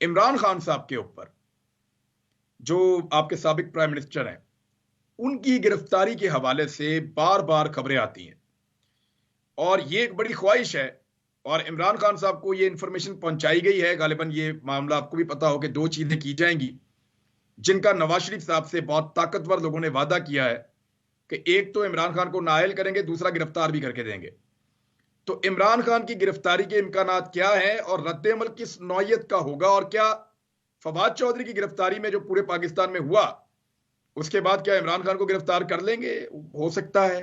इमरान खान साहब के ऊपर, जो आपके साबिक प्राइम मिनिस्टर हैं, उनकी गिरफ्तारी के हवाले से बार बार खबरें आती हैं और ये एक बड़ी ख्वाहिश है और इमरान खान साहब को ये इंफॉर्मेशन पहुंचाई गई है। गालिबन ये मामला आपको भी पता हो कि दो चीजें की जाएंगी जिनका नवाज शरीफ साहब से बहुत ताकतवर लोगों ने वादा किया है कि एक तो इमरान खान को नाअहल करेंगे, दूसरा गिरफ्तार भी करके देंगे। तो इमरान खान की गिरफ्तारी के इम्कानात क्या है और रद्द-ए-अमल किस नौयत का होगा, और क्या फवाद चौधरी की गिरफ्तारी में जो पूरे पाकिस्तान में हुआ, उसके बाद क्या इमरान खान को गिरफ्तार कर लेंगे? हो सकता है।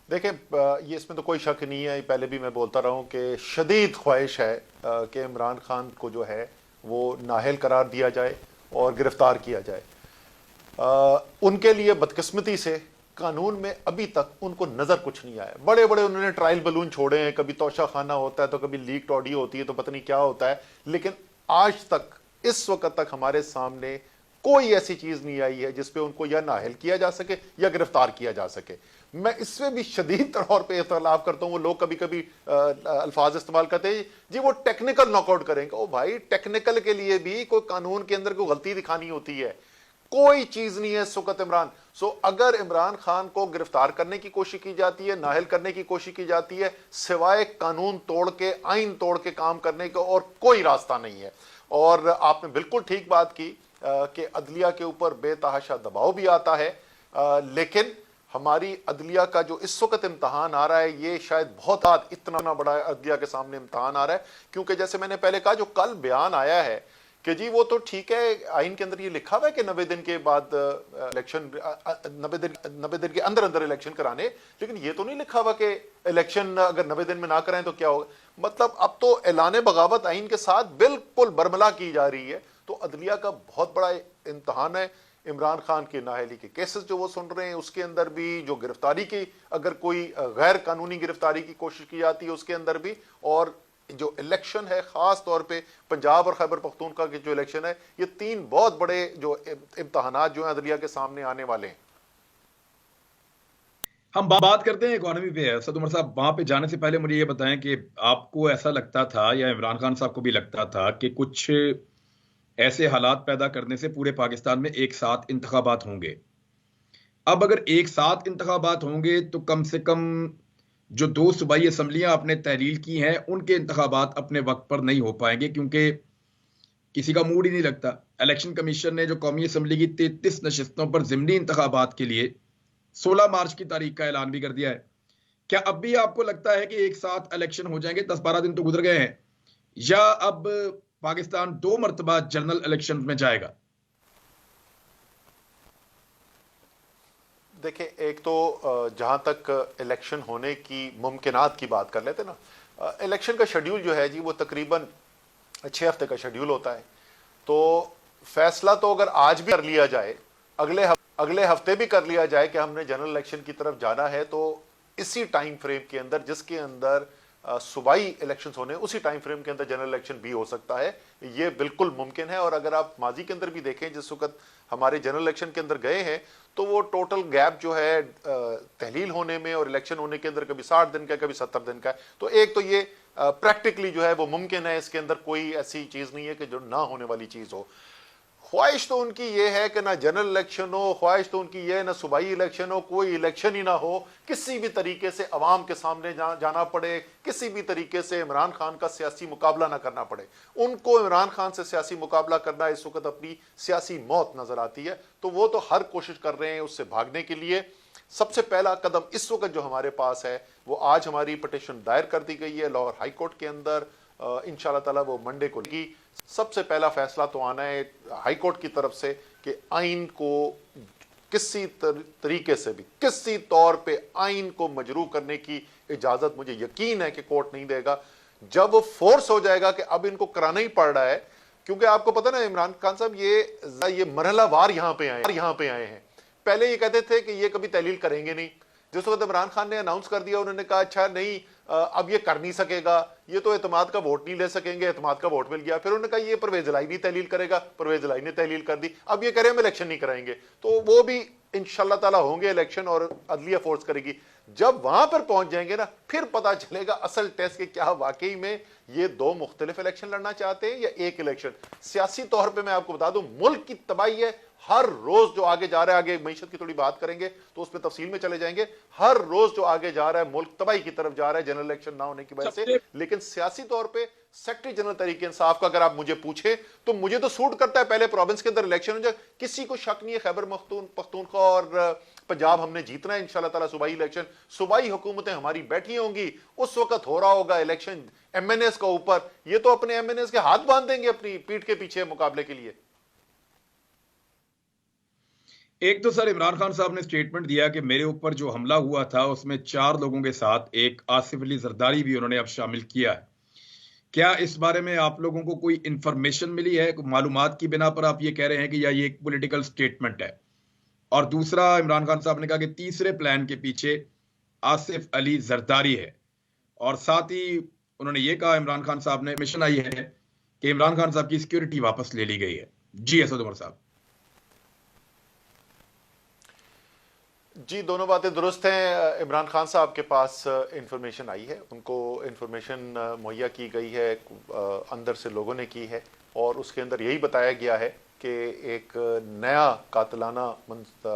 देखिए, ये इसमें तो कोई शक नहीं है, पहले भी मैं बोलता रहा हूँ कि शदीद ख्वाहिश है कि इमरान खान को जो है वो नाअहल करार दिया जाए और गिरफ्तार किया जाए। उनके लिए बदकिस्मती से कानून में अभी तक उनको नजर कुछ नहीं आया। बड़े बड़े उन्होंने ट्रायल बलून छोड़े हैं, कभी तोशा खाना होता है तो कभी लीक्ड ऑडियो होती है तो पता नहीं क्या होता है, लेकिन आज तक इस वक्त तक हमारे सामने कोई ऐसी चीज नहीं आई है जिसपे उनको या नाअहल किया जा सके या गिरफ्तार किया जा सके। मैं इसमें भी शदीद तौर पे इख्तलाफ करता हूं। वो लोग कभी कभी अल्फाज इस्तेमाल करते हैं, जी वो टेक्निकल नॉकआउट करेंगे। ओ भाई, टेक्निकल के लिए भी कोई कानून के अंदर कोई गलती दिखानी होती है। कोई चीज नहीं है इस वक्त इमरान। अगर इमरान खान को गिरफ्तार करने की कोशिश की जाती है, नाअहल करने की कोशिश की जाती है, सिवाय कानून तोड़ के, आइन तोड़ के काम करने का और कोई रास्ता नहीं है। और आपने बिल्कुल ठीक बात की कि अदलिया के ऊपर बेतहाशा दबाव भी आता है, लेकिन हमारी अदलिया का जो इस वक्त इम्तहान आ रहा है, ये शायद बहुत इतना बड़ा अदलिया के सामने इम्तहान आ रहा है। क्योंकि जैसे मैंने पहले कहा, जो कल बयान आया है कि जी वो तो ठीक है, आइन के अंदर ये लिखा हुआ है कि 90 दिन के बाद इलेक्शन, 90 दिन के अंदर अंदर इलेक्शन कराने, लेकिन ये तो नहीं लिखा हुआ कि इलेक्शन अगर 90 दिन में ना कराएं तो क्या होगा। मतलब अब तो ऐलान बगावत आइन के साथ बिल्कुल बरमला की जा रही है। तो अदलिया का बहुत बड़ा इम्तहान है। इमरान खान की नाअहली के केसेस जो वो सुन रहे हैं, उसके अंदर भी जो गिरफ्तारी की, अगर कोई गैर कानूनी गिरफ्तारी की कोशिश की जाती है उसके अंदर भी, और जो इलेक्शन है खास तौर पे पंजाब और खैबर पख्तूनख्वा के जो इलेक्शन है, ये तीन बहुत बड़े जो इम्तहानात जो हैं अदलिया के सामने आने वाले हैं। हम बात करते हैं इकोनॉमी पे। असद उमर साहब, वहां पे जाने से पहले मुझे ये बताएं कि आपको ऐसा लगता था या इमरान खान साहब को भी लगता था कि कुछ ऐसे हालात पैदा करने से पूरे पाकिस्तान में एक साथ इंतखाबात होंगे? अब अगर एक साथ इंतखाबात होंगे तो कम से कम जो दो सूबाई असम्बलियां आपने तहलील की हैं, उनके इंतखाबात अपने वक्त पर नहीं हो पाएंगे, क्योंकि किसी का मूड ही नहीं लगता। इलेक्शन कमीशन ने जो कौमी असम्बली की 33 नशिस्तों पर ज़िमनी इंतखाबात के लिए 16 मार्च की तारीख का ऐलान भी कर दिया है। क्या अब भी आपको लगता है कि एक साथ इलेक्शन हो जाएंगे? 10-12 दिन तो गुजर गए हैं। या अब पाकिस्तान 2 मरतबा जनरल इलेक्शन में जाएगा? देखिए, एक तो जहां तक इलेक्शन होने की मुमकिनात की बात कर लेते ना, इलेक्शन का शेड्यूल जो है जी वो तकरीबन 6 हफ्ते का शेड्यूल होता है। तो फैसला तो अगर आज भी कर लिया जाए, अगले हफ्ते भी कर लिया जाए कि हमने जनरल इलेक्शन की तरफ जाना है, तो इसी टाइम फ्रेम के अंदर, जिसके अंदर सूबाई इलेक्शन होने, उसी टाइम फ्रेम के अंदर जनरल इलेक्शन भी हो सकता है। ये बिल्कुल मुमकिन है। और अगर आप माजी के अंदर भी देखें, जिस वक्त हमारे जनरल इलेक्शन के अंदर गए हैं, तो वो टोटल गैप जो है तहलील होने में और इलेक्शन होने के अंदर कभी 60 दिन का, कभी 70 दिन का है। तो एक तो ये प्रैक्टिकली जो है वो मुमकिन है, इसके अंदर कोई ऐसी चीज नहीं है कि जो ना होने वाली चीज हो। ख्वाहिश तो उनकी ये है कि ना जनरल इलेक्शन हो, ख्वाहिश तो उनकी ये है ना सूबाई इलेक्शन हो, कोई इलेक्शन ही ना हो, किसी भी तरीके से अवाम के सामने जाना पड़े, किसी भी तरीके से इमरान खान का सियासी मुकाबला ना करना पड़े। उनको इमरान खान से सियासी मुकाबला करना इस वक्त अपनी सियासी मौत नजर आती है। तो वो तो हर कोशिश कर रहे हैं उससे भागने के लिए। सबसे पहला कदम इस वक्त जो हमारे पास है, वो आज हमारी पिटीशन दायर कर दी गई है लाहौर हाई कोर्ट के अंदर। इंशाल्लाह ताला वो मंडे को लगी। सबसे पहला फैसला तो आना है हाई कोर्ट की तरफ से कि आइन को किसी तरीके से भी, किसी तौर पे आइन को मजरू करने की इजाजत मुझे यकीन है कि कोर्ट नहीं देगा। जब वो फोर्स हो जाएगा कि अब इनको कराना ही पड़ रहा है, क्योंकि आपको पता ना इमरान खान साहब ये मरहलावार यहां पे आए हैं। पहले ये कहते थे कि ये कभी तहलील करेंगे नहीं। जिस वक्त इमरान खान ने अनाउंस कर दिया, उन्होंने कहा अच्छा नहीं, अब ये कर नहीं सकेगा, ये तो एतमाद का वोट नहीं ले सकेंगे। एतमाद का वोट मिल गया। फिर उन्होंने कहा ये परवेज इलाही नहीं तहलील करेगा, परवेज इलाही ने तहलील कर दी। अब ये कह रहे हम इलेक्शन नहीं कराएंगे। तो वो भी इंशाल्लाह ताला होंगे इलेक्शन और अदलिया फोर्स करेगी। जब वहां पर पहुंच जाएंगे ना, फिर पता चलेगा असल टेस्ट के क्या वाकई में ये दो मुख्तलिफ इलेक्शन लड़ना चाहते हैं या एक इलेक्शन। सियासी तौर पे मैं आपको बता दूं, मुल्क की तबाही है। हर रोज जो आगे जा रहा है, आगे मईशत की थोड़ी बात करेंगे तो उस पर तफसील में चले जाएंगे, हर रोज जो आगे जा रहा है मुल्क तबाही की तरफ जा रहा है जनरल इलेक्शन ना होने की वजह से। लेकिन सियासी तौर पे सेक्रेटरी जनरल तरीके इंसाफ का अगर आप मुझे पूछे तो मुझे तो सूट करता है पहले प्रोविंस के अंदर इलेक्शन हो जाए, किसी को शक नहीं है खैबर पख्तूनख्वा और पंजाब हमने जीतना है इंशाल्लाह ताला। सूबाई इलेक्शन, सूबाई हुकूमतें हमारी बैठी होंगी, उस वक्त हो रहा होगा इलेक्शन एमएनएस का ऊपर, ये तो अपने एमएनएस के हाथ बांध देंगे अपनी पीठ के पीछे मुकाबले के लिए। एक तो सर इमरान खान साहब ने स्टेटमेंट दिया कि मेरे ऊपर जो हमला हुआ था उसमें 4 लोगों के साथ एक आसिफ अली जरदारी भी उन्होंने अब शामिल किया है। क्या इस बारे में आप लोगों को कोई इंफॉर्मेशन मिली है, मालूमात की बिना पर आप ये कह रहे हैं कि या ये एक पॉलिटिकल स्टेटमेंट है? और दूसरा, इमरान खान साहब ने कहा कि तीसरे प्लान के पीछे आसिफ अली जरदारी है, और साथ ही उन्होंने ये कहा, इमरान खान साहब ने मिशन आई है कि इमरान खान साहब की सिक्योरिटी वापस ले ली गई है। जी असद उमर साहब। जी, दोनों बातें दुरुस्त हैं। इमरान खान साहब के पास इंफॉर्मेशन आई है, उनको इंफॉर्मेशन मुहैया की गई है, अंदर से लोगों ने की है, और उसके अंदर यही बताया गया है कि एक नया कातिलाना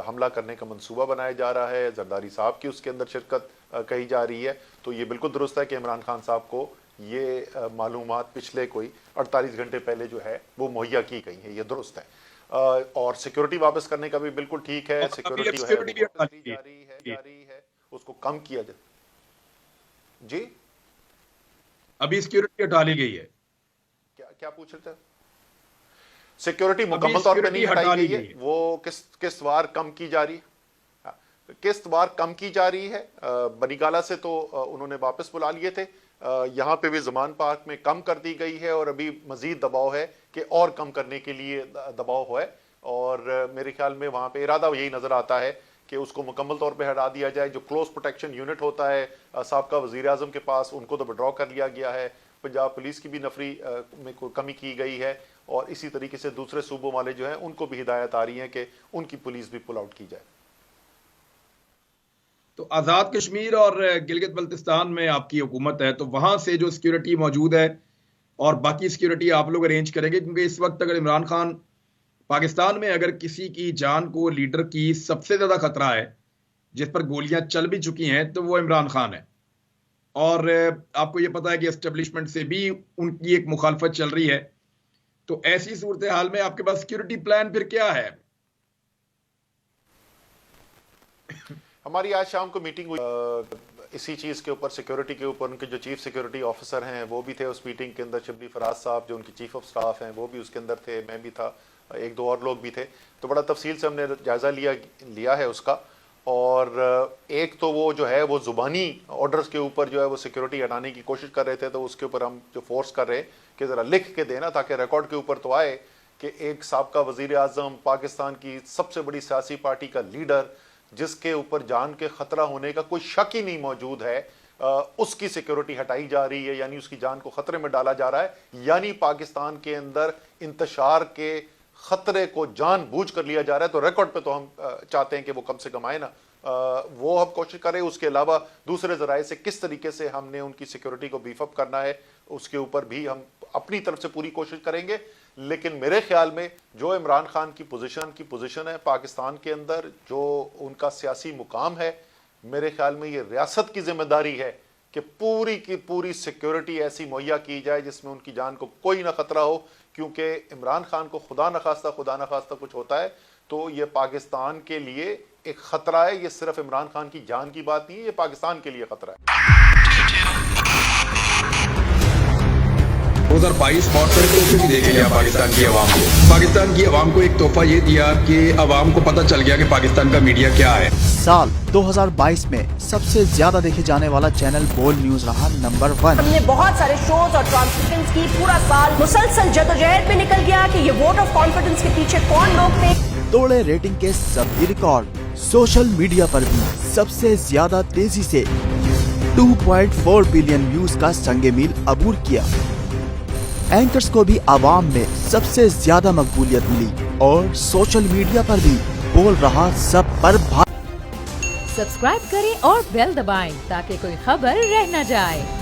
हमला करने का मंसूबा बनाया जा रहा है, जरदारी साहब की उसके अंदर शिरकत कही जा रही है। तो ये बिल्कुल दुरुस्त है कि इमरान खान साहब को ये मालूमात पिछले कोई 48 घंटे पहले जो है वो मुहैया की गई है, ये दुरुस्त है। और सिक्योरिटी वापस करने का भी बिल्कुल ठीक है, सिक्योरिटी जारी है, उसको कम किया जाए। जी, अभी सिक्योरिटी हटा ली गई है। क्या पूछ रहे थे? सिक्योरिटी मुकम्मल तौर पे नहीं हटाई गई है, वो किस्तवार कम की जा रही है, किस्तवार कम की जा रही है। बनीगाला से तो उन्होंने वापस बुला लिए थे, यहाँ पे भी ज़मान पार्क में कम कर दी गई है, और अभी मजीद दबाव है कि और कम करने के लिए दबाव है, और मेरे ख्याल में वहाँ पे इरादा यही नज़र आता है कि उसको मुकम्मल तौर पे हटा दिया जाए। जो क्लोज प्रोटेक्शन यूनिट होता है साबका वज़ीर आज़म के पास, उनको तो विड्रॉ कर लिया गया है। पंजाब पुलिस की भी नफरी में कमी की गई है, और इसी तरीके से दूसरे सूबों वाले जो हैं उनको भी हिदायत आ रही है कि उनकी पुलिस भी पुल आउट की जाए। तो आज़ाद कश्मीर और गिलगित बल्तिस्तान में आपकी हुकूमत है, तो वहां से जो सिक्योरिटी मौजूद है और बाकी सिक्योरिटी आप लोग अरेंज करेंगे, क्योंकि इस वक्त अगर इमरान खान पाकिस्तान में अगर किसी की जान को, लीडर की सबसे ज्यादा खतरा है, जिस पर गोलियां चल भी चुकी हैं, तो वो इमरान खान है। और आपको ये पता है कि एस्टेब्लिशमेंट से भी उनकी एक मुखालफत चल रही है। तो ऐसी सूरत हाल में आपके पास सिक्योरिटी प्लान फिर क्या है? हमारी आज शाम को मीटिंग हुई इसी चीज़ के ऊपर, सिक्योरिटी के ऊपर। उनके जो चीफ सिक्योरिटी ऑफिसर हैं वो भी थे उस मीटिंग के अंदर, शिबली फराज साहब जो उनके चीफ ऑफ स्टाफ हैं वो भी उसके अंदर थे, मैं भी था, एक दो और लोग भी थे। तो बड़ा तफसील से हमने जायज़ा लिया है उसका। और एक तो वो जो है वो ज़ुबानी ऑर्डर्स के ऊपर जो है वो सिक्योरिटी हटाने की कोशिश कर रहे थे, तो उसके ऊपर हम जो फोर्स कर रहे हैं कि ज़रा लिख के देना, ताकि रिकॉर्ड के ऊपर तो आए कि एक साबका वज़ीर आज़म, पाकिस्तान की सबसे बड़ी सियासी पार्टी का लीडर, जिसके ऊपर जान के ख़तरा होने का कोई शक ही नहीं मौजूद है, उसकी सिक्योरिटी हटाई जा रही है, यानी उसकी जान को ख़तरे में डाला जा रहा है, यानी पाकिस्तान के अंदर इंतशार के ख़तरे को जानबूझ कर लिया जा रहा है। तो रिकॉर्ड पे तो हम चाहते हैं कि वो कम से कम आए ना, वो हम कोशिश करें। उसके अलावा दूसरे ज़राए से किस तरीके से हमने उनकी सिक्योरिटी को बीफअप करना है, उसके ऊपर भी हम अपनी तरफ से पूरी कोशिश करेंगे। लेकिन मेरे ख्याल में जो इमरान खान की पोजीशन है पाकिस्तान के अंदर, जो उनका सियासी मुकाम है, मेरे ख्याल में ये रियासत की जिम्मेदारी है कि पूरी की पूरी सिक्योरिटी ऐसी मुहैया की जाए जिसमें उनकी जान को कोई ना खतरा हो। क्योंकि इमरान खान को खुदा न खास्ता कुछ होता है तो ये पाकिस्तान के लिए एक खतरा है। ये सिर्फ इमरान खान की जान की बात नहीं है, ये पाकिस्तान के लिए खतरा है। 2022 मॉडल तोहफे भी देके गया पाकिस्तान की आवाम को। पाकिस्तान की आवाम को एक तोहफा ये दिया कि आवाम को पता चल गया कि पाकिस्तान का मीडिया क्या है। साल 2022 में सबसे ज्यादा देखे जाने वाला चैनल बोल न्यूज रहा नंबर 1। हमने बहुत सारे शोज और ट्रांसमिशंस की, पूरा साल मुसलसल जदोजहद में निकल गया कि ये वोट ऑफ कॉन्फिडेंस के पीछे कौन लोग थे। तोड़े रेटिंग के सभी रिकॉर्ड। सोशल मीडिया पर भी सबसे ज्यादा तेजी से 2.4 बिलियन व्यूज का संगे मील अबूर किया। एंकर्स को भी आवाम में सबसे ज्यादा मकबूलियत मिली और सोशल मीडिया पर भी बोल रहा सब पर सब्सक्राइब करें और बेल दबाएं ताकि कोई खबर रह न जाए।